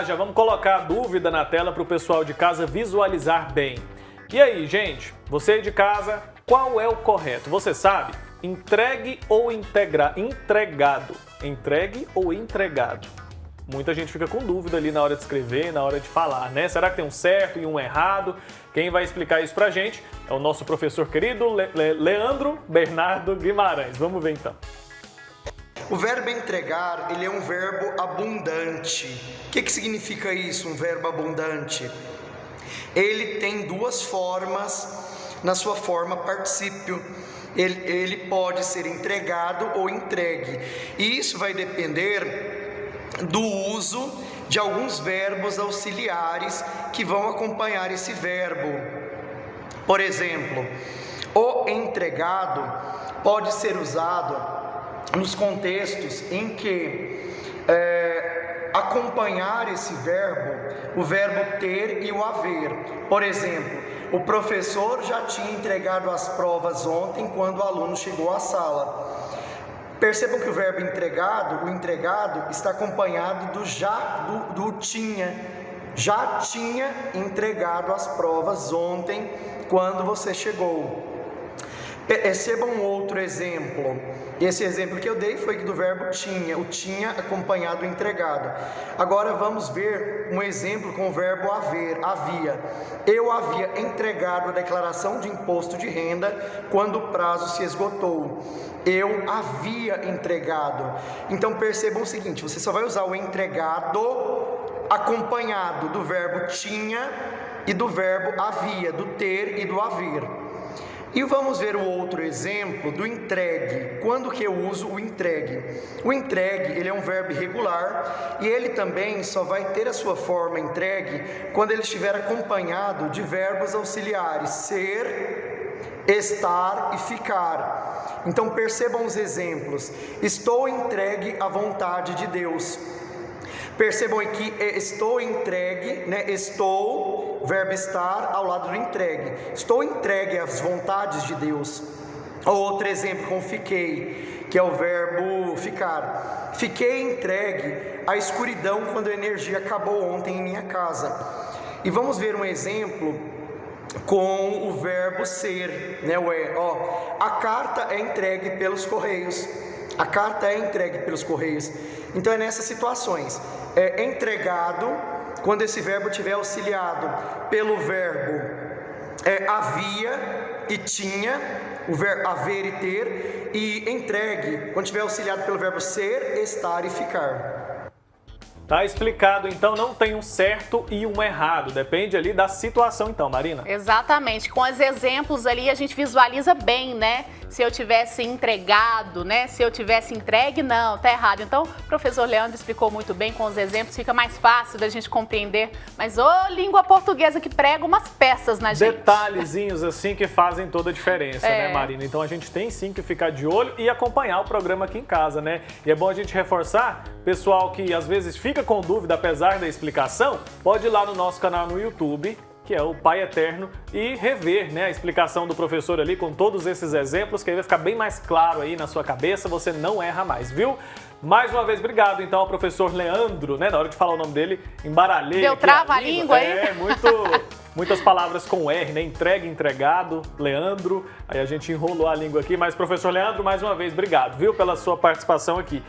Já vamos colocar a dúvida na tela para o pessoal de casa visualizar bem. E aí, gente, você aí de casa, qual é o correto? Você sabe? Entregue ou entregado? Entregue ou entregado? Muita gente fica com dúvida ali na hora de escrever, na hora de falar, né? Será que tem um certo e um errado? Quem vai explicar isso pra gente é o nosso professor querido Leandro Bernardo Guimarães. Vamos ver então. O verbo entregar, ele é um verbo abundante. O que significa isso, um verbo abundante? Ele tem duas formas, na sua forma particípio. Ele pode ser entregado ou entregue. E isso vai depender do uso de alguns verbos auxiliares que vão acompanhar esse verbo. Por exemplo, o entregado pode ser usado nos contextos em que acompanhar esse verbo, o verbo ter e o haver. Por exemplo, o professor já tinha entregado as provas ontem quando o aluno chegou à sala. Percebam que o verbo entregado, o entregado, está acompanhado do tinha. Já tinha entregado as provas ontem quando você chegou. Percebam um outro exemplo. Esse exemplo que eu dei foi do verbo tinha, o tinha acompanhado o entregado. Agora vamos ver um exemplo com o verbo haver, havia. Eu havia entregado a declaração de imposto de renda quando o prazo se esgotou. Eu havia entregado. Então percebam o seguinte, você só vai usar o entregado acompanhado do verbo tinha e do verbo havia, do ter e do haver. E vamos ver o outro exemplo do entregue. Quando que eu uso o entregue? O entregue, ele é um verbo irregular e ele também só vai ter a sua forma entregue quando ele estiver acompanhado de verbos auxiliares, ser, estar e ficar. Então percebam os exemplos. Estou entregue à vontade de Deus. Percebam aqui, estou entregue, né? Estou, verbo estar, ao lado do entregue. Estou entregue às vontades de Deus. Outro exemplo com fiquei, que é o verbo ficar. Fiquei entregue à escuridão quando a energia acabou ontem em minha casa. E vamos ver um exemplo com o verbo ser, né? A carta é entregue pelos correios. A carta é entregue pelos correios. Então é nessas situações. É entregado quando esse verbo estiver auxiliado pelo verbo havia e tinha, o verbo haver e ter, e entregue quando estiver auxiliado pelo verbo ser, estar e ficar. Tá explicado, então não tem um certo e um errado, depende ali da situação então, Marina. Exatamente, com os exemplos ali a gente visualiza bem, né? Se eu tivesse entregado, né? Se eu tivesse entregue, não, tá errado. Então, o professor Leandro explicou muito bem com os exemplos, fica mais fácil da gente compreender. Mas, língua portuguesa que prega umas peças na gente. Detalhezinhos assim que fazem toda a diferença, né, Marina? Então a gente tem sim que ficar de olho e acompanhar o programa aqui em casa, né? E é bom a gente reforçar, pessoal que às vezes fica com dúvida apesar da explicação, pode ir lá no nosso canal no YouTube, que é o Pai Eterno, e rever, né, a explicação do professor ali com todos esses exemplos, que aí vai ficar bem mais claro aí na sua cabeça, você não erra mais, viu? Mais uma vez, obrigado então ao professor Leandro, né, na hora de falar o nome dele, embaralhei. Deu trava a língua aí? Muitas palavras com R, né, entregue, entregado, Leandro, aí a gente enrolou a língua aqui, mas professor Leandro, mais uma vez, obrigado, viu, pela sua participação aqui.